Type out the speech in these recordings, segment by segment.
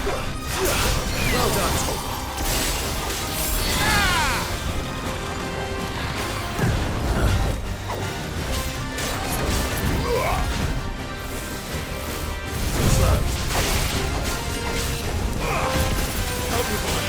Well done. Help me, boy.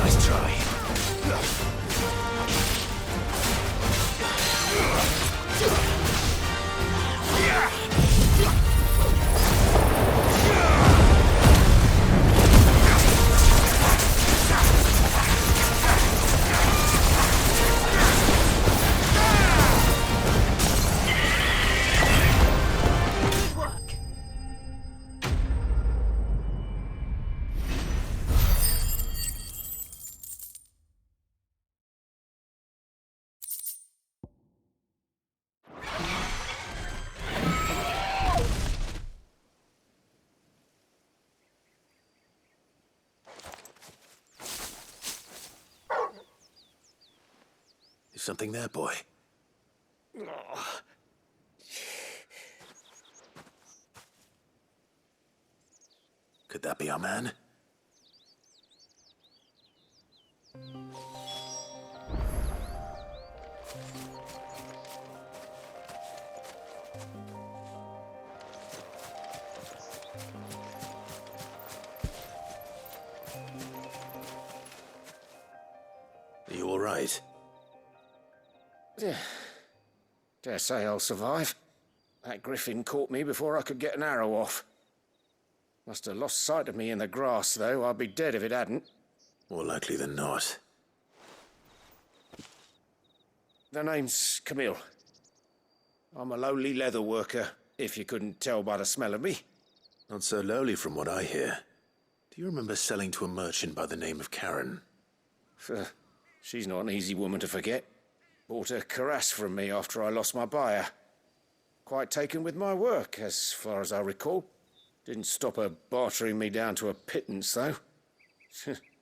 Nice try. Is something there, boy? Could that be our man? Are you all right? Dare say I'll survive. That griffin caught me before I could get an arrow off. Must have lost sight of me in the grass, though. I'd be dead if it hadn't. More likely than not. The name's Camille. I'm a lowly leather worker, if you couldn't tell by the smell of me. Not so lowly from what I hear. Do you remember selling to a merchant by the name of Karen? She's not an easy woman to forget. Bought a cuirass from me after I lost my buyer. Quite taken with my work, as far as I recall. Didn't stop her bartering me down to a pittance, though.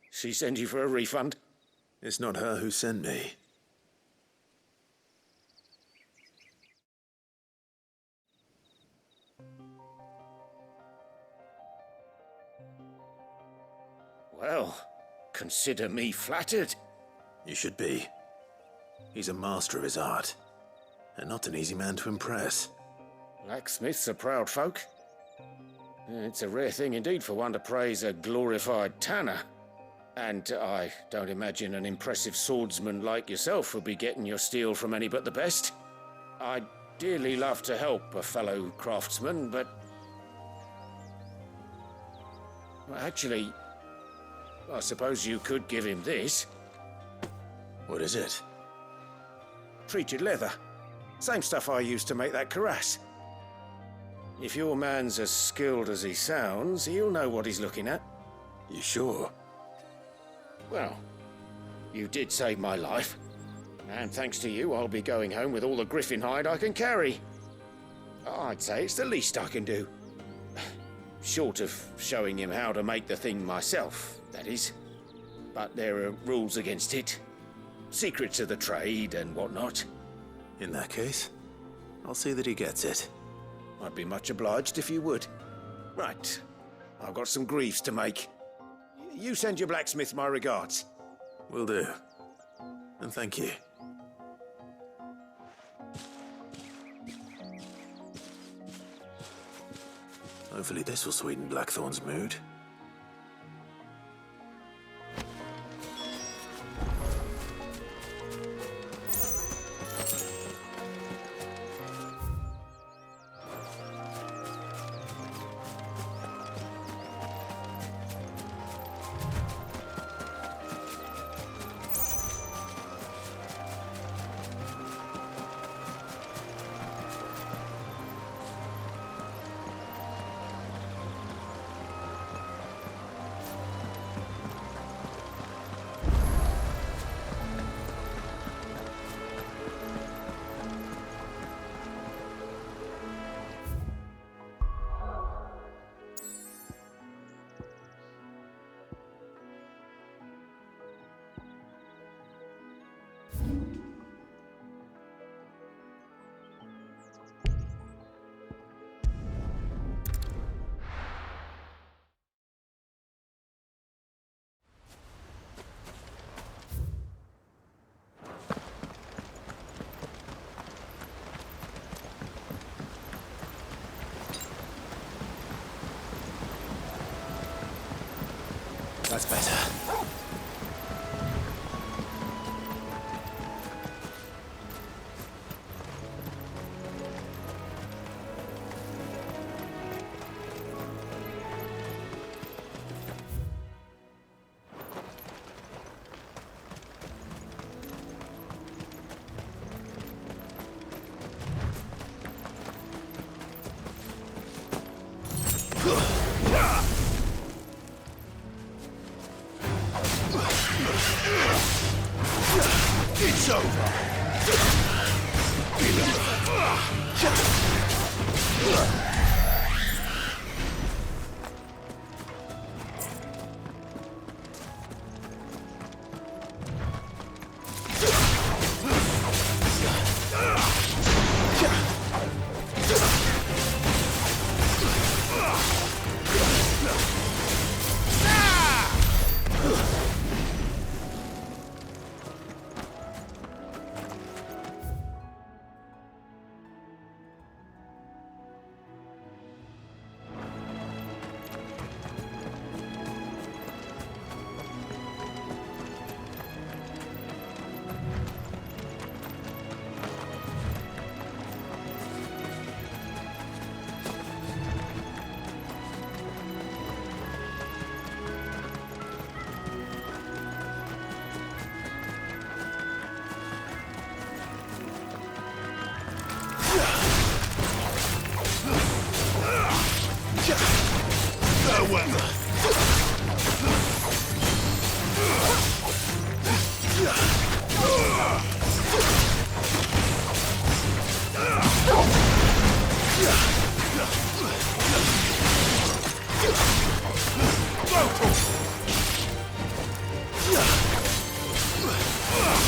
She sent you for a refund? It's not her who sent me. Well, consider me flattered. You should be. He's a master of his art, and not an easy man to impress. Blacksmiths are proud folk. It's a rare thing indeed for one to praise a glorified tanner. And I don't imagine an impressive swordsman like yourself would be getting your steel from any but the best. I'd dearly love to help a fellow craftsman, but... well, actually, I suppose you could give him this. What is it? Treated leather. Same stuff I used to make that cuirass. If your man's as skilled as he sounds, he'll know what he's looking at. You sure? Well, you did save my life. And thanks to you, I'll be going home with all the griffin hide I can carry. I'd say it's the least I can do. Short of showing him how to make the thing myself, that is. But there are rules against it. Secrets of the trade and whatnot. In that case, I'll see that he gets it. I'd be much obliged if you would. Right. I've got some greaves to make. You send your blacksmith my regards. Will do. And thank you. Hopefully this will sweeten Blackthorn's mood. That's better. It's over!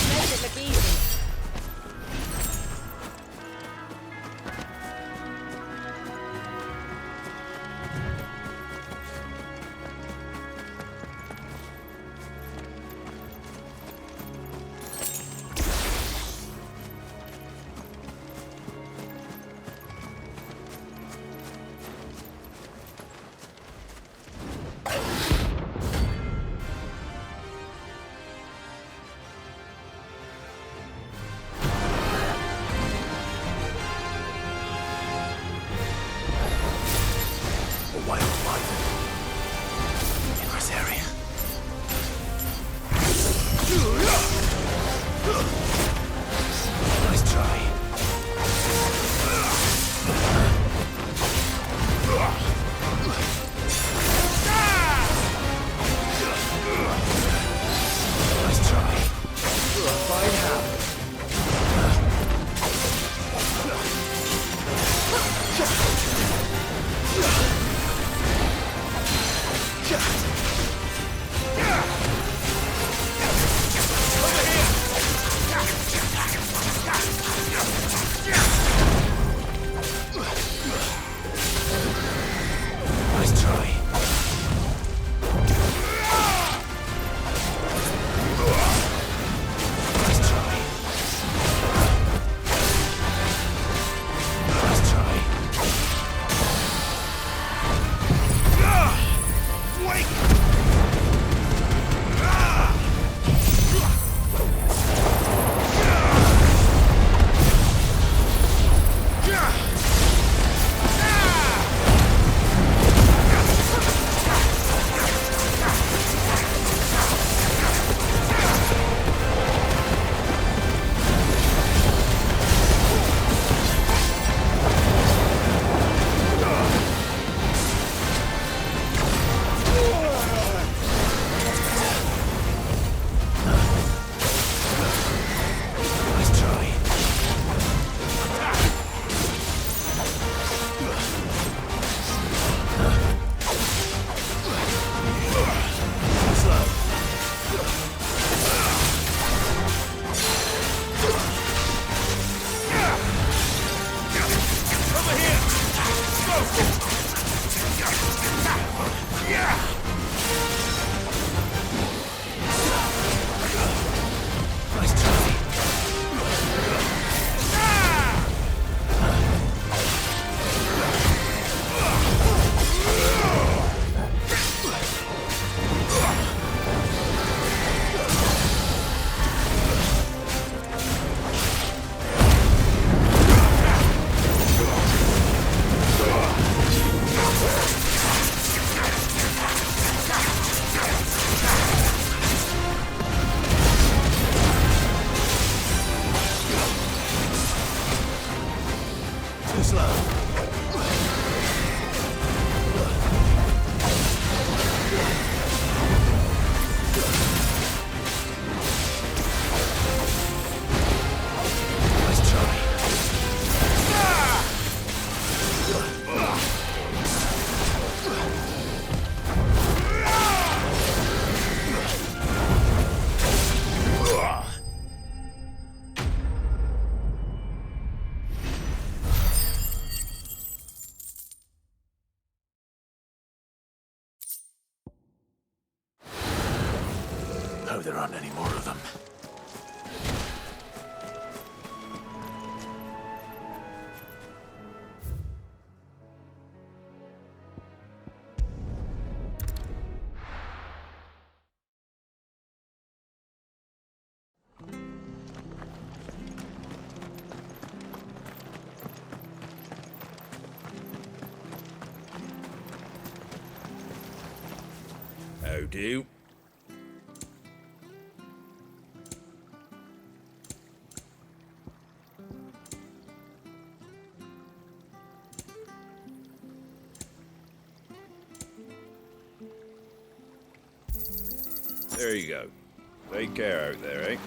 Made it look easy. Nice try. Too slow. Nice try. Hope there aren't any more of them. How do? There you go. Take care out there, eh?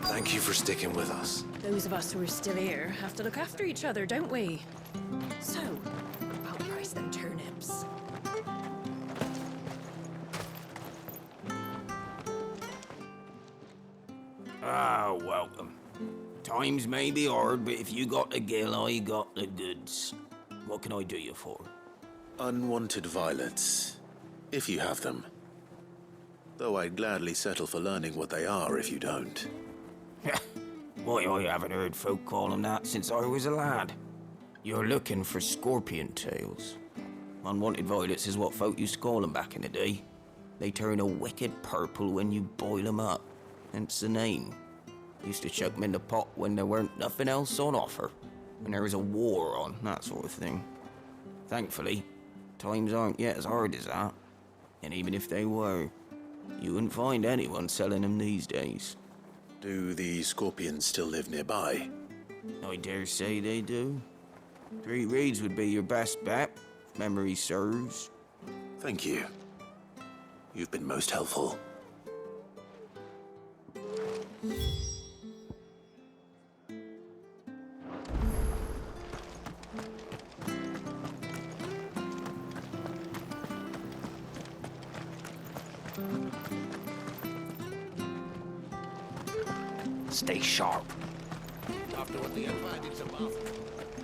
Thank you for sticking with us. Those of us who are still here have to look after each other, don't we? So, I'll price them turnips. Ah, welcome. Times may be hard, but if you got the gill, I got the goods. What can I do you for? Unwanted violets, if you have them. Though I'd gladly settle for learning what they are if you don't. Why, I haven't heard folk call them that since I was a lad. You're looking for scorpion tails. Unwanted violets is what folk used to call them back in the day. They turn a wicked purple when you boil them up. Hence the name. Used to chuck them in the pot when there weren't nothing else on offer. When there was a war on, that sort of thing. Thankfully, times aren't yet as hard as that. And even if they were, you wouldn't find anyone selling them these days. Do the scorpions still live nearby? I dare say they do. 3 Reeds would be your best bet, if memory serves. Thank you. You've been most helpful. Stay sharp.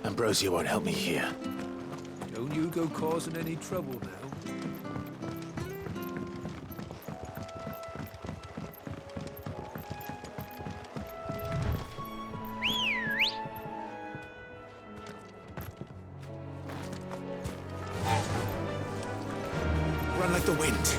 Ambrosia won't help me here. Don't you go causing any trouble now. Run like the wind.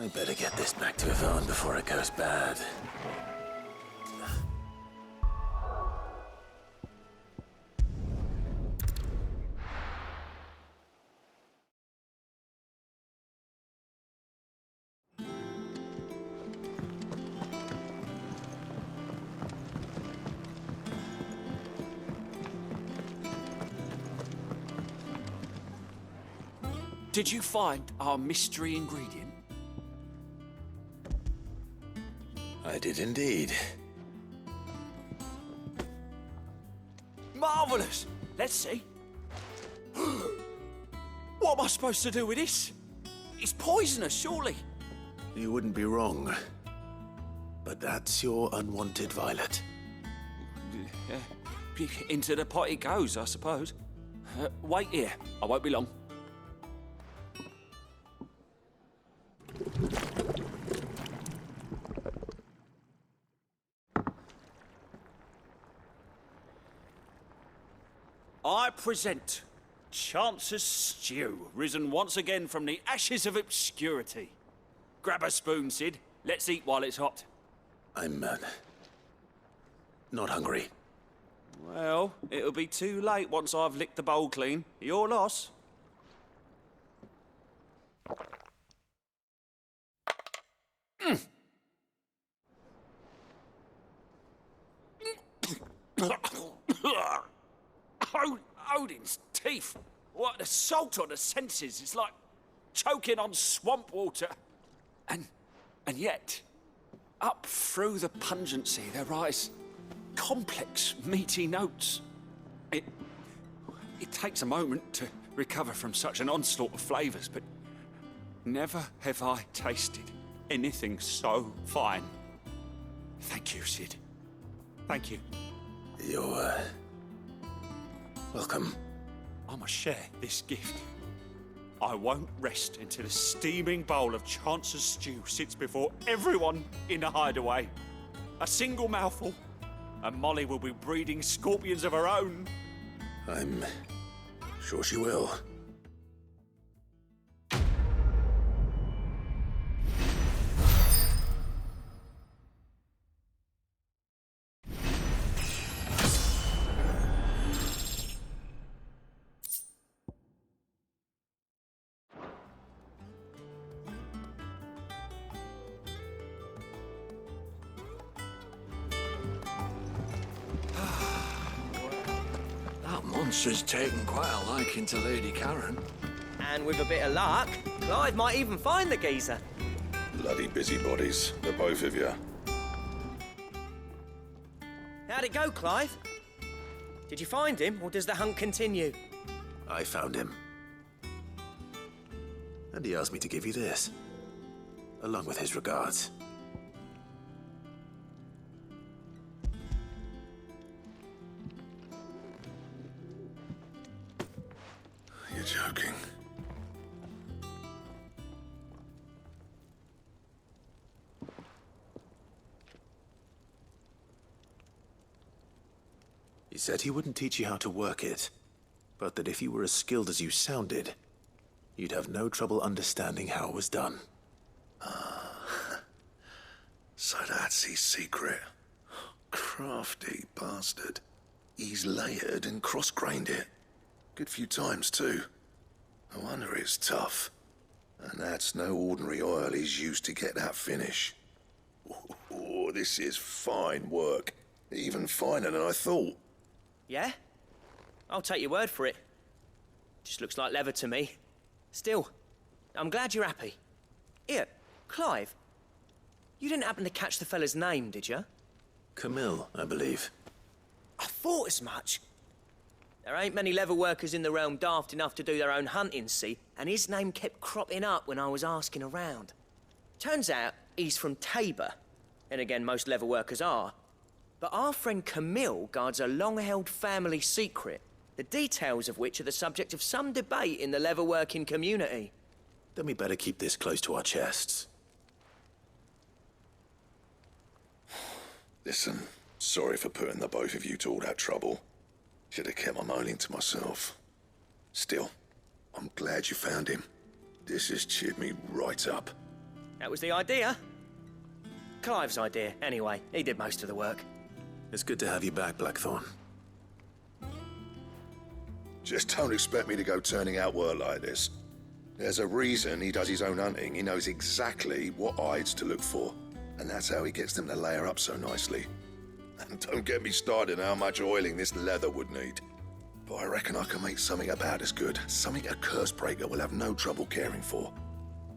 I better get this back to Yvonne before it goes bad. Did you find our mystery ingredient? I did indeed. Marvellous! Let's see. What am I supposed to do with this? It's poisonous, surely. You wouldn't be wrong. But that's your unwanted violet. Into the pot it goes, I suppose. Wait here. I won't be long. I present Chance's Stew, risen once again from the ashes of obscurity. Grab a spoon, Sid. Let's eat while it's hot. I'm, not hungry. Well, it'll be too late once I've licked the bowl clean. Your loss. Odin's teeth. What the salt on the senses. It's like choking on swamp water. And yet, up through the pungency, there rise complex, meaty notes. It takes a moment to recover from such an onslaught of flavors, but never have I tasted anything so fine. Thank you, Sid. Thank you. You're, welcome. I must share this gift. I won't rest until a steaming bowl of Chance's stew sits before everyone in the hideaway. A single mouthful, and Molly will be breeding scorpions of her own. I'm sure she will. That monster's taken quite a liking to Lady Karen. And with a bit of luck, Clive might even find the geezer. Bloody busybodies, the both of you. How'd it go, Clive? Did you find him, or does the hunt continue? I found him. And he asked me to give you this, along with his regards. You're joking. He said he wouldn't teach you how to work it, but that if you were as skilled as you sounded, you'd have no trouble understanding how it was done. So that's his secret. Crafty bastard. He's layered and cross-grained it. Good few times, too. No wonder it's tough. And that's no ordinary oil he's used to get that finish. Oh, this is fine work. Even finer than I thought. Yeah? I'll take your word for it. Just looks like leather to me. Still, I'm glad you're happy. Here, Clive, you didn't happen to catch the fella's name, did you? Camille, I believe. I thought as much. There ain't many leather workers in the realm daft enough to do their own hunting, see, and his name kept cropping up when I was asking around. Turns out he's from Tabor, and again, most leather workers are. But our friend Camille guards a long-held family secret, the details of which are the subject of some debate in the leather-working community. Then we better keep this close to our chests. Listen, sorry for putting the both of you to all that trouble. Should have kept my moaning to myself. Still, I'm glad you found him. This has cheered me right up. That was the idea. Clive's idea, anyway. He did most of the work. It's good to have you back, Blackthorn. Just don't expect me to go turning out work like this. There's a reason he does his own hunting. He knows exactly what hides to look for. And that's how he gets them to layer up so nicely. And don't get me started on how much oiling this leather would need. But I reckon I can make something about as good. Something a Cursebreaker will have no trouble caring for.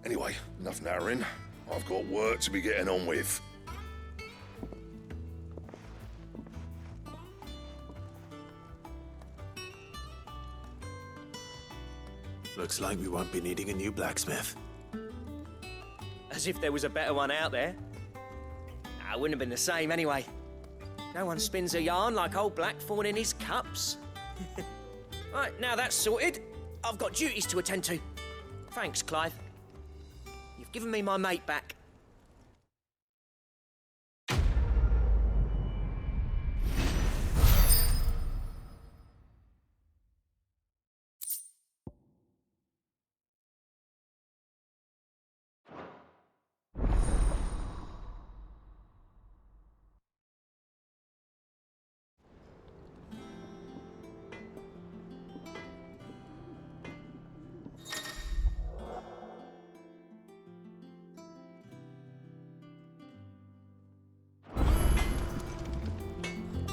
Anyway, enough nattering. I've got work to be getting on with. Looks like we won't be needing a new blacksmith. As if there was a better one out there. Nah, it wouldn't have been the same anyway. No one spins a yarn like old Blackthorn in his cups. Right, now that's sorted, I've got duties to attend to. Thanks, Clive. You've given me my mate back.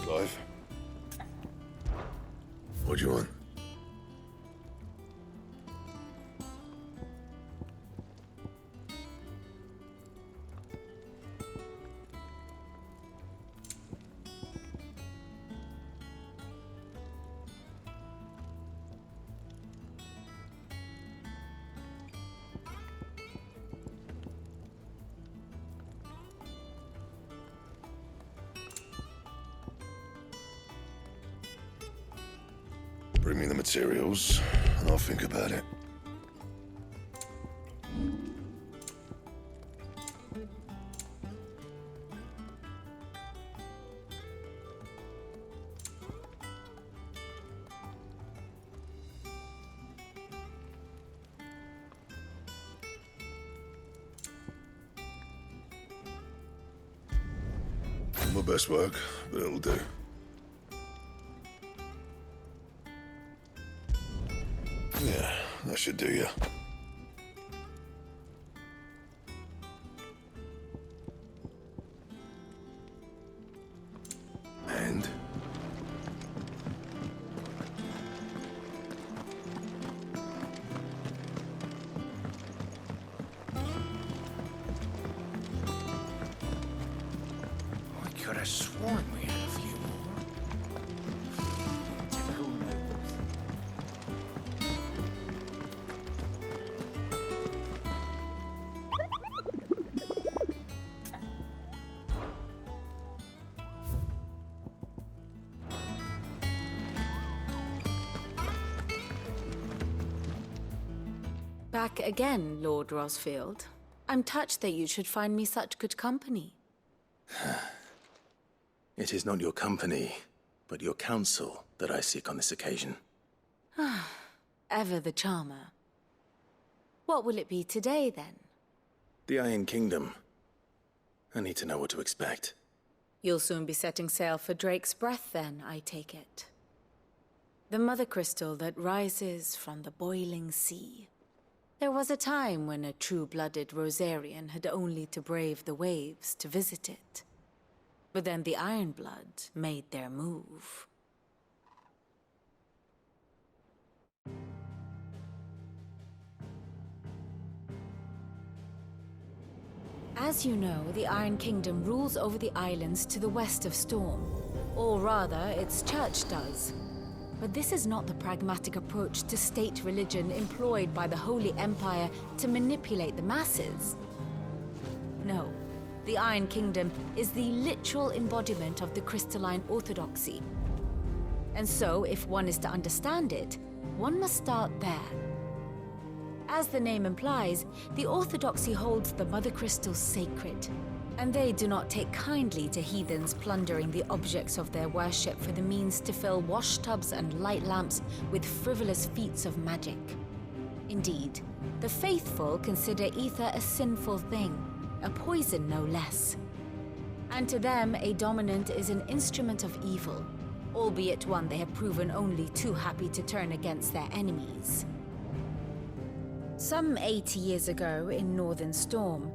Clive? What do you want? Bring me the materials, and I'll think about it. My best work, but it'll do. Yeah, that should do you. And? I could have sworn we had a few more. Typical nobles. Back again, Lord Rosfield. I'm touched that you should find me such good company. It is not your company, but your counsel that I seek on this occasion. Ever the charmer. What will it be today, then? The Iron Kingdom. I need to know what to expect. You'll soon be setting sail for Drake's Breath, then, I take it. The mother crystal that rises from the boiling sea. There was a time when a true-blooded Rosarian had only to brave the waves to visit it. But then the Ironblood made their move. As you know, the Iron Kingdom rules over the islands to the west of Storm. Or rather, its church does. But this is not the pragmatic approach to state religion employed by the Holy Empire to manipulate the masses. No, the Iron Kingdom is the literal embodiment of the crystalline orthodoxy. And so, if one is to understand it, one must start there. As the name implies, the orthodoxy holds the Mother Crystals sacred, and they do not take kindly to heathens plundering the objects of their worship for the means to fill washtubs and light lamps with frivolous feats of magic. Indeed, the faithful consider ether a sinful thing, a poison no less. And to them, a dominant is an instrument of evil, albeit one they have proven only too happy to turn against their enemies. Some 80 years ago in Northern Storm,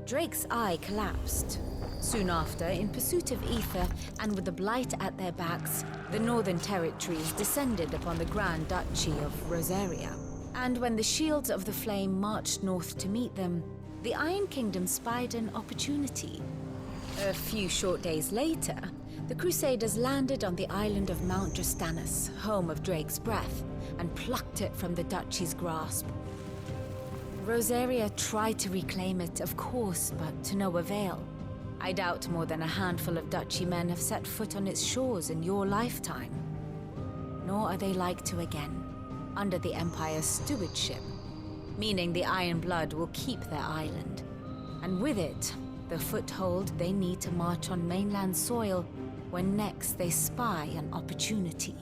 Drake's eye collapsed. Soon after, in pursuit of ether and with the Blight at their backs, the Northern Territories descended upon the Grand Duchy of Rosaria. And when the Shields of the Flame marched north to meet them, the Iron Kingdom spied an opportunity. A few short days later, the Crusaders landed on the island of Mount Justanus, home of Drake's breath, and plucked it from the duchy's grasp. Rosaria tried to reclaim it, of course, but to no avail. I doubt more than a handful of duchy men have set foot on its shores in your lifetime. Nor are they like to again, under the Empire's stewardship, meaning the Iron Blood will keep their island, and with it, the foothold they need to march on mainland soil when next they spy an opportunity.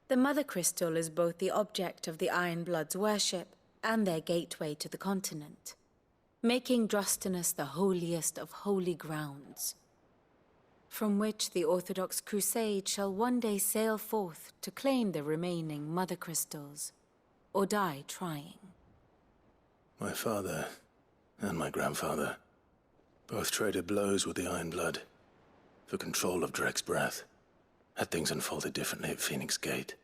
The Mother Crystal is both the object of the Iron Blood's worship and their gateway to the continent, making Drustanus the holiest of holy grounds, from which the Orthodox Crusade shall one day sail forth to claim the remaining Mother Crystals, or die trying. My father and my grandfather both traded blows with the Iron Blood for control of Drake's breath. Had things unfolded differently at Phoenix Gate,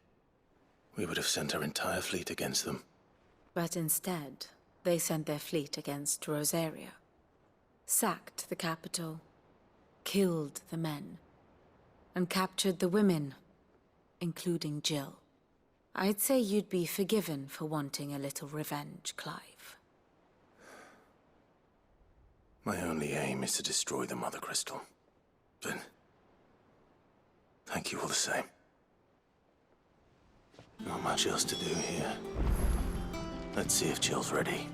we would have sent our entire fleet against them. But instead, they sent their fleet against Rosaria, sacked the capital, killed the men, and captured the women, including Jill. I'd say you'd be forgiven for wanting a little revenge, Clive. My only aim is to destroy the Mother Crystal. But thank you all the same. Not much else to do here. Let's see if Jill's ready.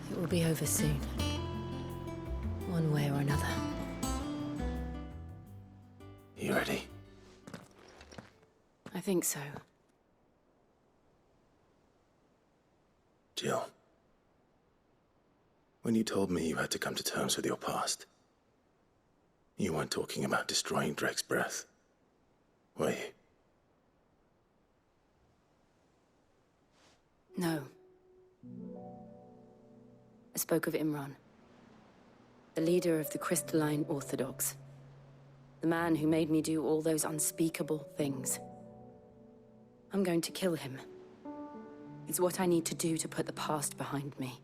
It will be over soon. One way or another. You ready? I think so. Jill. When you told me you had to come to terms with your past, you weren't talking about destroying Drake's breath, were you? No. I spoke of Imran, the leader of the Crystalline Orthodox. The man who made me do all those unspeakable things. I'm going to kill him. It's what I need to do to put the past behind me.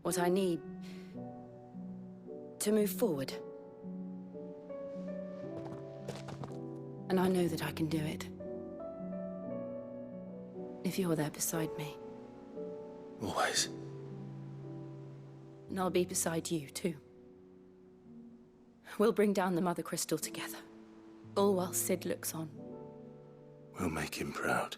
What I need to move forward. And I know that I can do it. If you're there beside me. Always. And I'll be beside you, too. We'll bring down the Mother Crystal together. All while Sid looks on. We'll make him proud.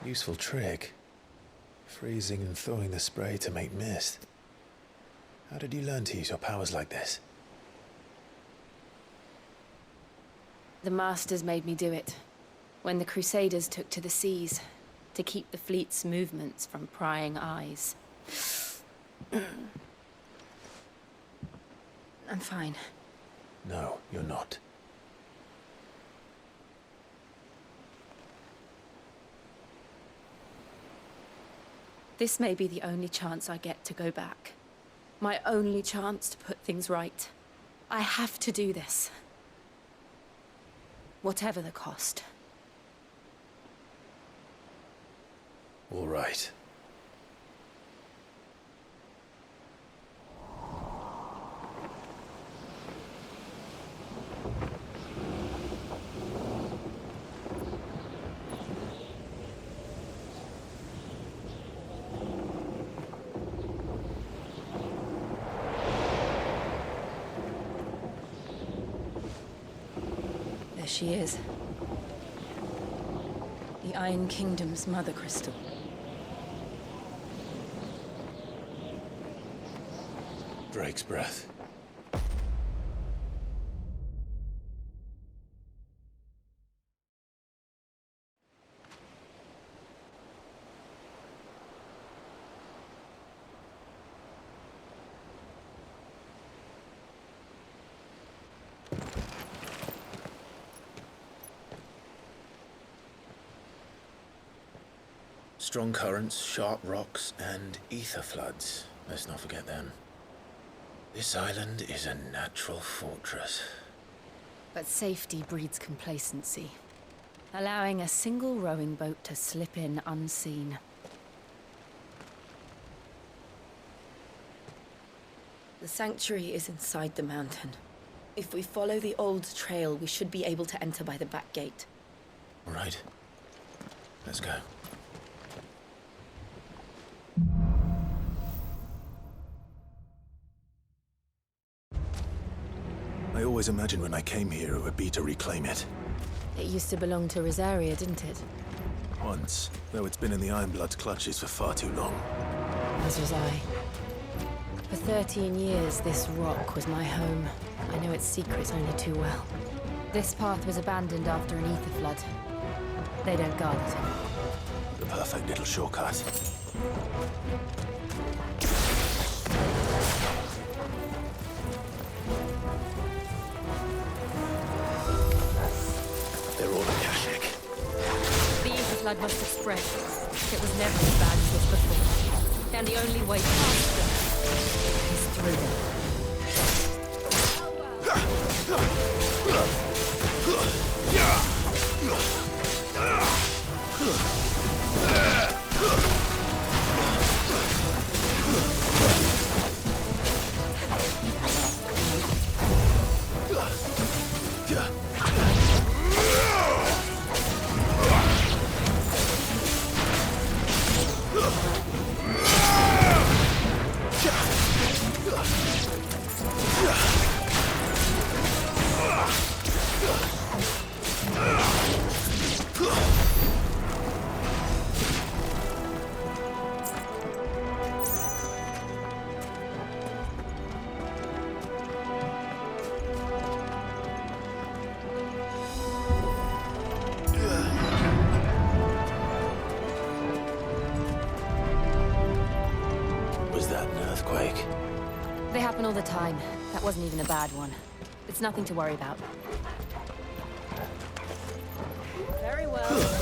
Useful trick. Freezing and thawing the spray to make mist. How did you learn to use your powers like this? The Masters made me do it. When the Crusaders took to the seas, to keep the fleet's movements from prying eyes. I'm fine. No, you're not. This may be the only chance I get to go back. My only chance to put things right. I have to do this. Whatever the cost. All right. There she is. The Iron Kingdom's Mother Crystal. Drake's breath. Strong currents, sharp rocks, and ether floods. Let's not forget them. This island is a natural fortress. But safety breeds complacency, allowing a single rowing boat to slip in unseen. The sanctuary is inside the mountain. If we follow the old trail, we should be able to enter by the back gate. All right. Let's go. I always imagined when I came here it would be to reclaim it. It used to belong to Rosaria, didn't it? Once, though it's been in the Ironblood's clutches for far too long. As was I. For 13 years, this rock was my home. I know its secrets only too well. This path was abandoned after an ether flood. They don't guard it anymore. The perfect little shortcut. They're all in Kashik. The ether flood must have spread. It was never as bad as this before. And the only way past them is through them. They happen all the time. That wasn't even a bad one. It's nothing to worry about. Very well.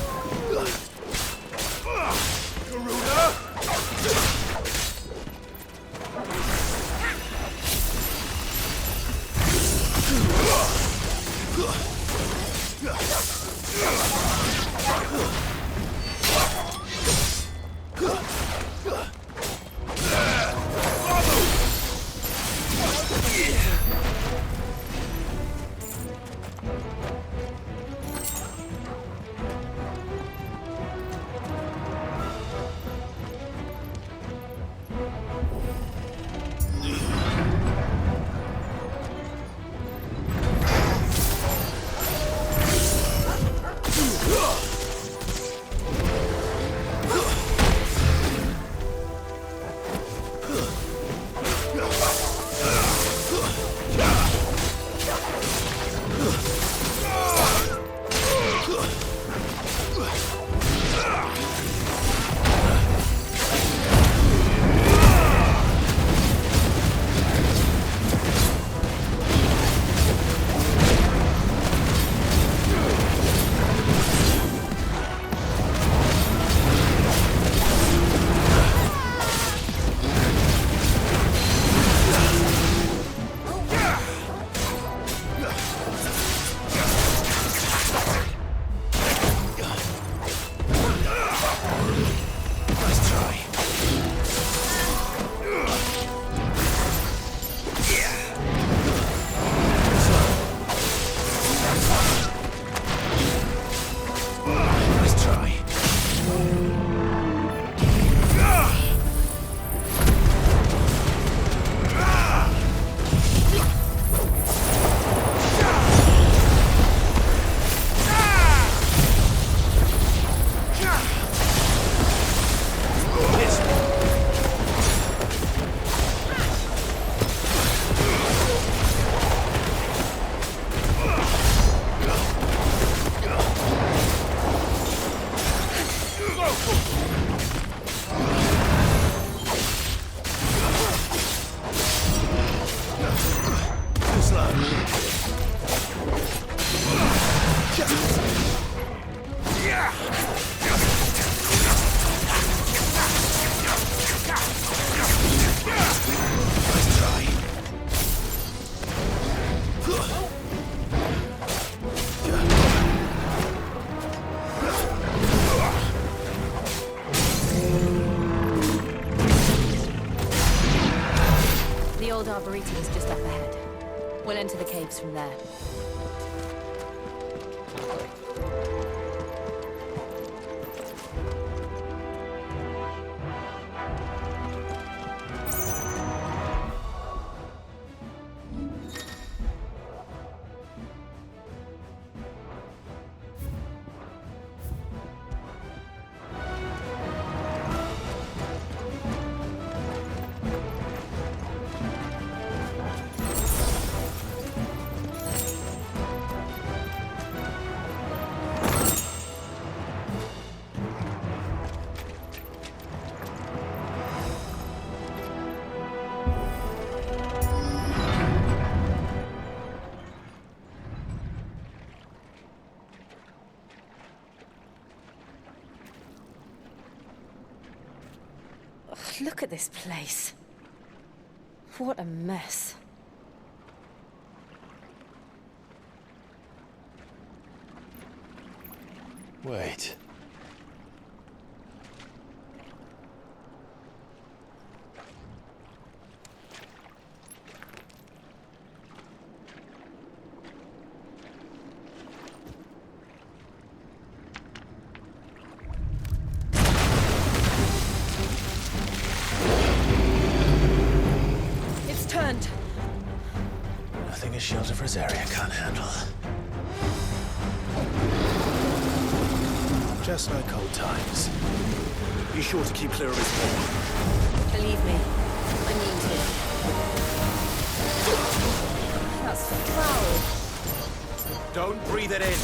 old arboretum is just up ahead. We'll enter the caves from there. Look at this place. What a mess. Wait. It's turned. Nothing a shelter for Zarya can't handle. Just like old times. Be sure to keep clear of his paw. Believe me, I mean to. That's foul. Don't breathe it in.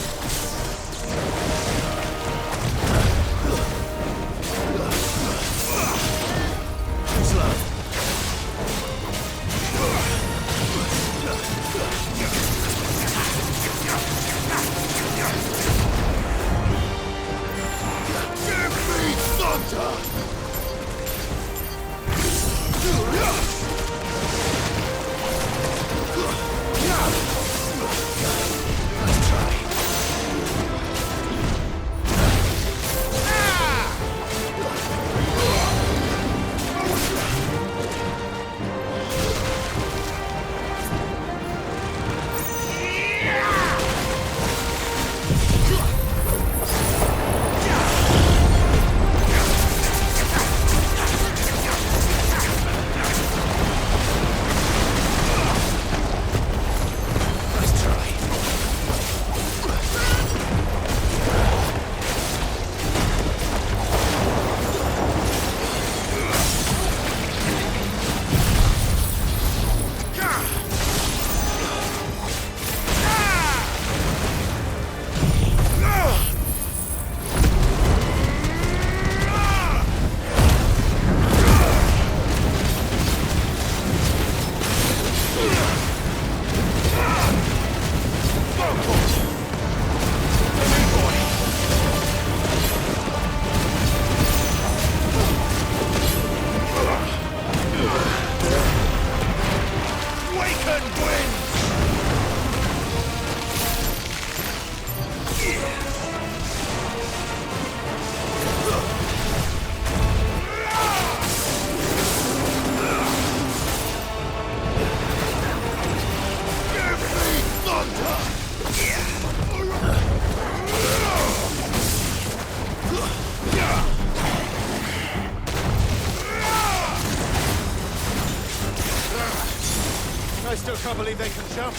I still can't believe they can jump.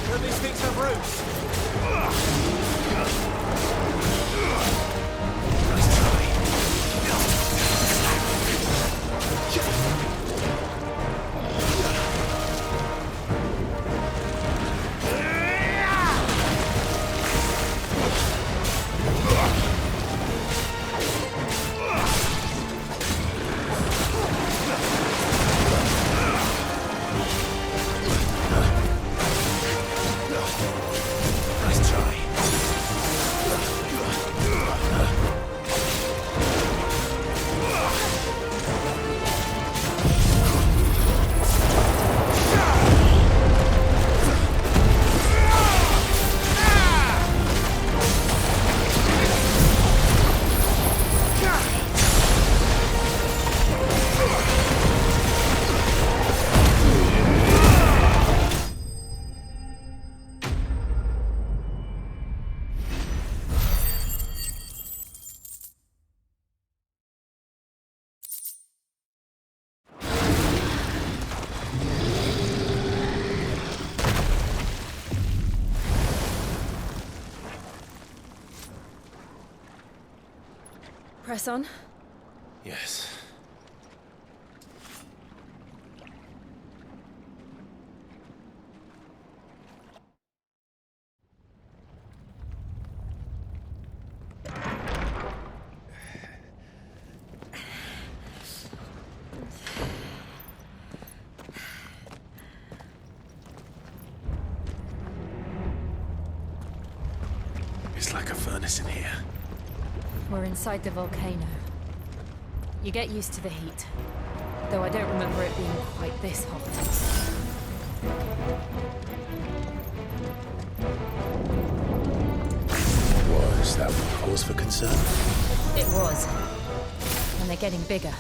Don't these things have roots? Press on? Yes. It's like a furnace in here. We're inside the volcano. You get used to the heat, though I don't remember it being quite this hot. Was that cause for concern? It was. And they're getting bigger.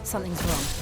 Something's wrong.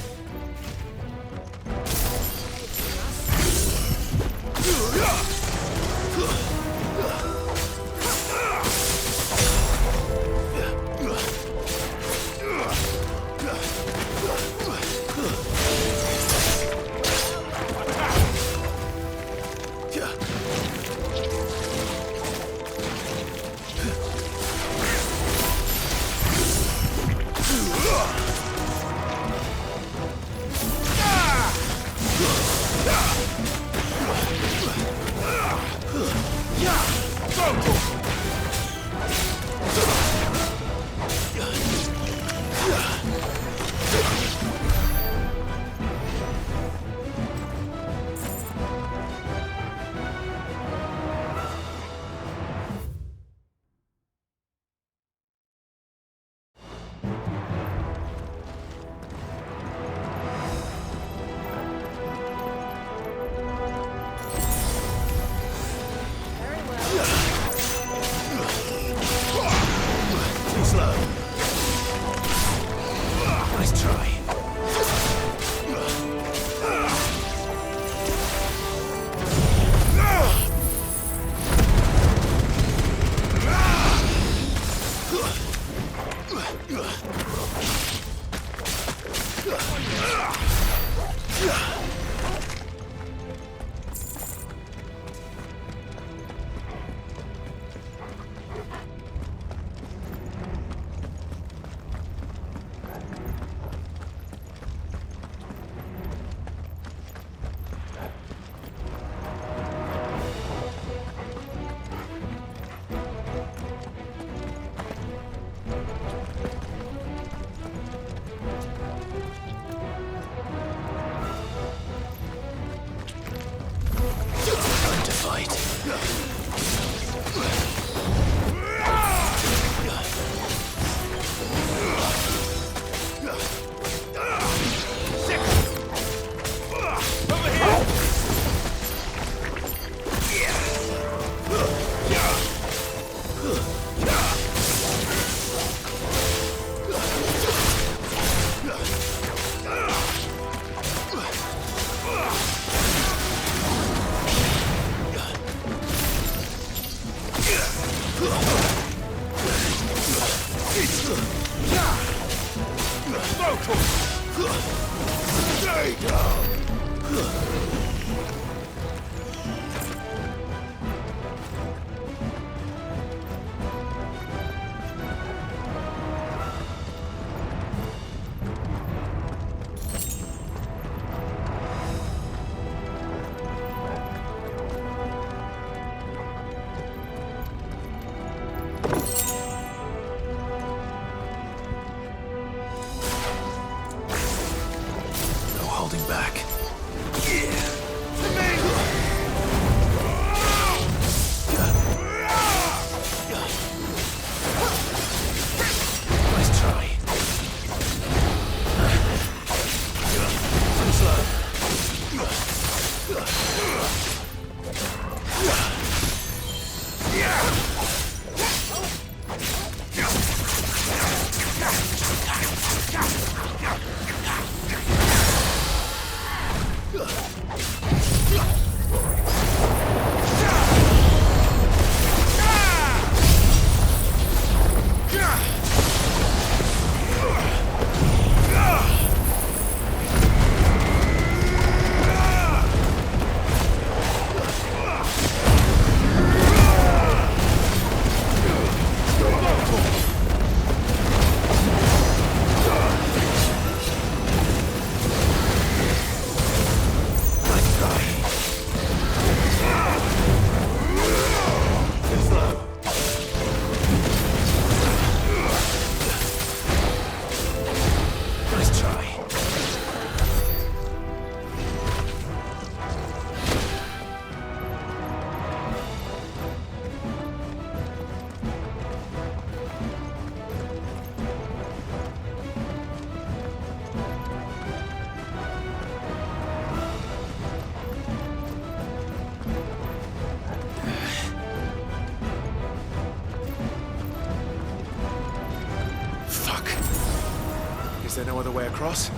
there no other way across?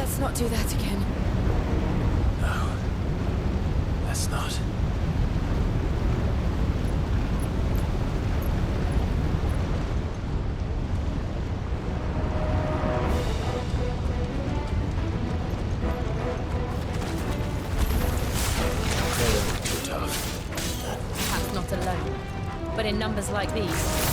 Let's not do that again. No. Let's not. Too tough. Perhaps not alone. But in numbers like these,